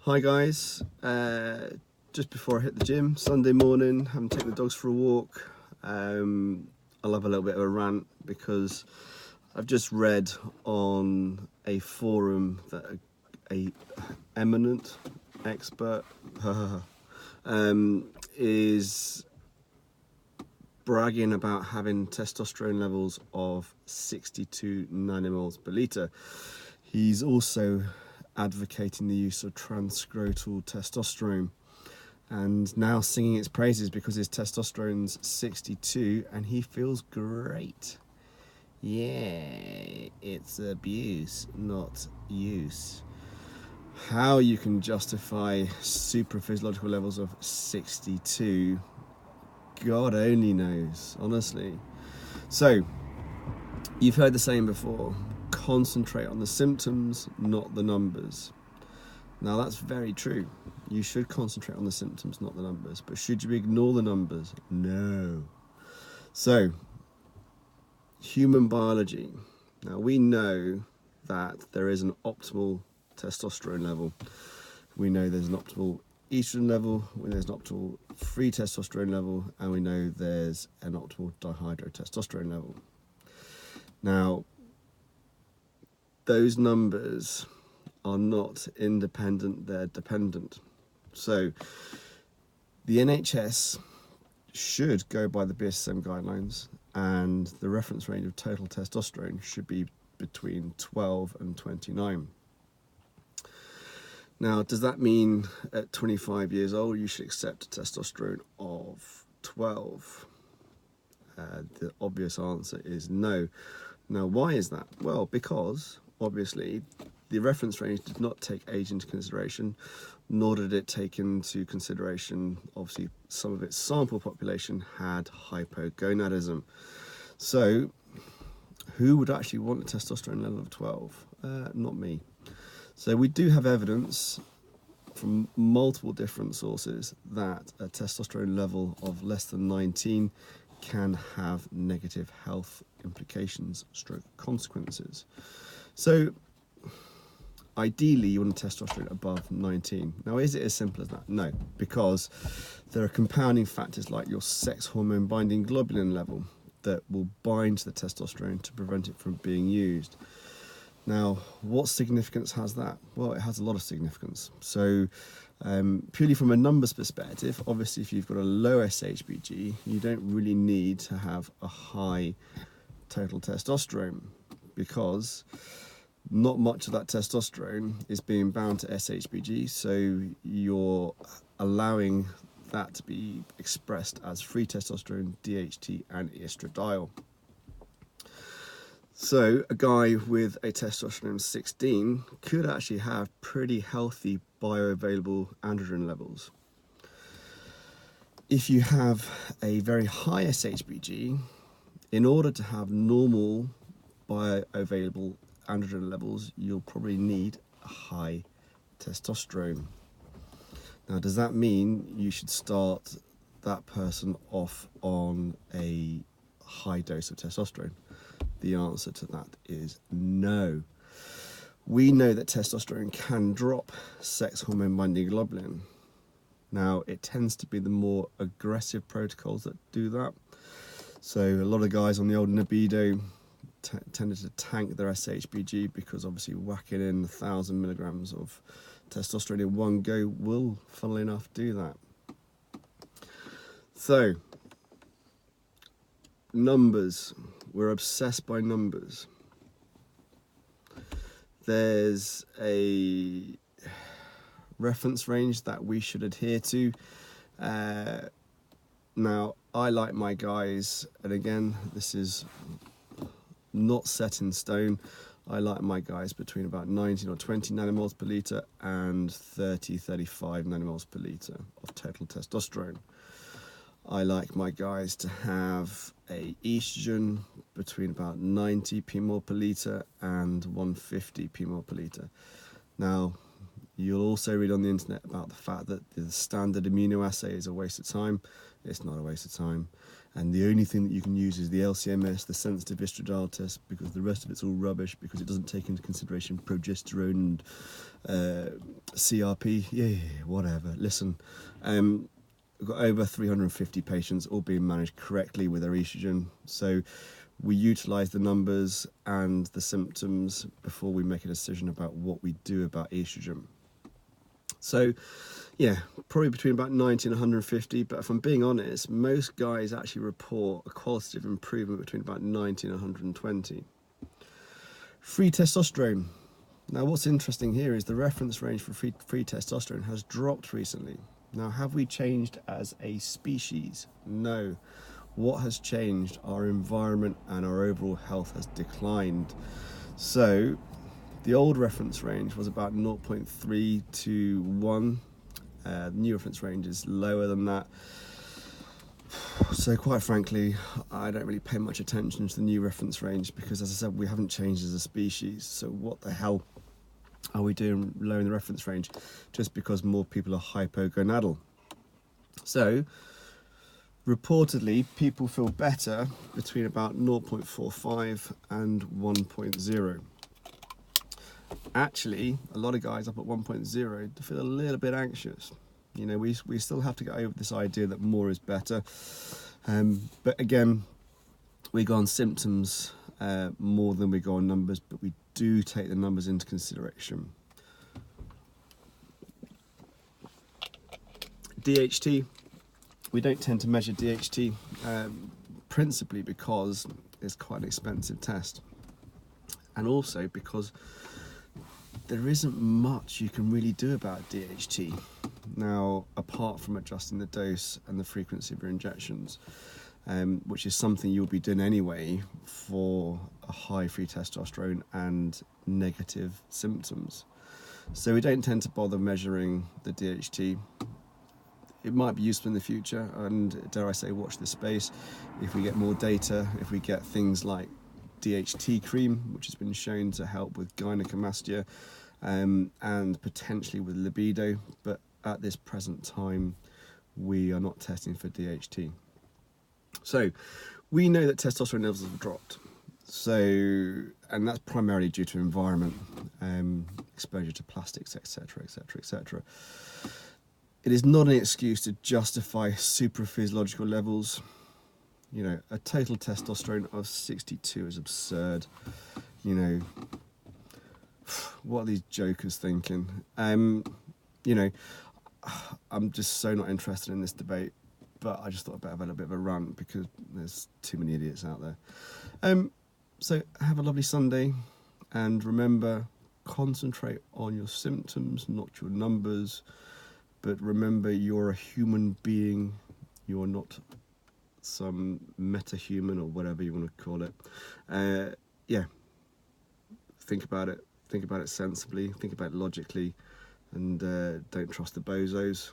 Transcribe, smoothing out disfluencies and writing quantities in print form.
Hi guys, just before I hit the gym, Sunday morning, having taken the dogs for a walk. I'll have a little bit of a rant because I've just read on a forum that a eminent expert is bragging about having testosterone levels of 62 nanomoles per litre. He's also advocating the use of transscrotal testosterone and now singing its praises because his testosterone's 62 and he feels great. Yeah, it's abuse, not use. How you can justify super physiological levels of 62, God only knows, honestly. So, you've heard the saying before, concentrate on the symptoms, not the numbers. Now that's very true. You should concentrate on the symptoms, not the numbers. But should you ignore the numbers? No. So, human biology. Now we know that there is an optimal testosterone level. We know there's an optimal estrogen level, we know there's an optimal free testosterone level, and we know there's an optimal dihydrotestosterone level. Now, those numbers are not independent, they're dependent. So the NHS should go by the BSM guidelines, and the reference range of total testosterone should be between 12 and 29. Now, does that mean at 25 years old you should accept a testosterone of 12? The obvious answer is no. Now, why is that? Well, because obviously the reference range did not take age into consideration, nor did it take into consideration, obviously, some of its sample population had hypogonadism. So, who would actually want a testosterone level of 12? Not me. So we do have evidence from multiple different sources that a testosterone level of less than 19 can have negative health implications, stroke consequences. So ideally you want a testosterone above 19. Now, is it as simple as that? No, because there are compounding factors like your sex hormone binding globulin level that will bind to the testosterone to prevent it from being used. Now, what significance has that? Well, it has a lot of significance. So, purely from a numbers perspective, obviously if you've got a low SHBG, you don't really need to have a high total testosterone, because not much of that testosterone is being bound to SHBG, so you're allowing that to be expressed as free testosterone, DHT, and estradiol. So a guy with a testosterone of 16 could actually have pretty healthy bioavailable androgen levels. If you have a very high SHBG, in order to have normal bioavailable androgen levels, you'll probably need a high testosterone. Now, does that mean you should start that person off on a high dose of testosterone? The answer to that is no. We know that testosterone can drop sex hormone binding globulin. Now, it tends to be the more aggressive protocols that do that. So a lot of guys on the old libido tended to tank their SHBG because obviously whacking in 1,000 milligrams of testosterone in one go will, funnily enough, do that. So, numbers. We're obsessed by numbers. There's a reference range that we should adhere to. Now, I like my guys, and again, this is not set in stone. I like my guys between about 19 or 20 nanomoles per litre and 30-35 nanomoles per litre of total testosterone. I like my guys to have a estrogen between about 90 pmol per litre and 150 pmol per litre. Now, you'll also read on the internet about the fact that the standard immunoassay is a waste of time. It's not a waste of time. And the only thing that you can use is the LCMS, the sensitive estradiol test, because the rest of it's all rubbish, because it doesn't take into consideration progesterone CRP, yeah, whatever. Listen, we've got over 350 patients all being managed correctly with their estrogen. So we utilise the numbers and the symptoms before we make a decision about what we do about estrogen. So yeah, probably between about 90 and 150, but if I'm being honest, most guys actually report a qualitative improvement between about 90 and 120. Free testosterone. Now what's interesting here is the reference range for free testosterone has dropped recently. Now have we changed as a species? No. What has changed? Our environment and our overall health has declined. So the old reference range was about 0.3 to 1. The new reference range is lower than that. So quite frankly, I don't really pay much attention to the new reference range because, as I said, we haven't changed as a species. So what the hell are we doing lowering the reference range just because more people are hypogonadal? So reportedly, people feel better between about 0.45 and 1.0. Actually, a lot of guys up at 1.0 feel a little bit anxious. You know, we still have to get over this idea that more is better. But again, we go on symptoms more than we go on numbers, but we do take the numbers into consideration. DHT, we don't tend to measure DHT principally because it's quite an expensive test, and also because there isn't much you can really do about DHT now, apart from adjusting the dose and the frequency of your injections, which is something you'll be doing anyway for a high free testosterone and negative symptoms. So we don't tend to bother measuring the DHT. It might be useful in the future, and dare I say, watch this space. If we get more data, if we get things like DHT cream, which has been shown to help with gynecomastia and potentially with libido, but at this present time we are not testing for DHT. So we know that testosterone levels have dropped, and that's primarily due to environment, exposure to plastics, etc, etc, etc. It is not an excuse to justify supraphysiological levels. You know, a total testosterone of 62 is absurd. You know, what are these jokers thinking? You know, I'm just so not interested in this debate, but I just thought I'd better have a little bit of a rant because there's too many idiots out there. So have a lovely Sunday, and remember, concentrate on your symptoms, not your numbers. But remember, you're a human being. You're not some meta-human or whatever you want to call it. Yeah, think about it sensibly, think about it logically, and don't trust the bozos.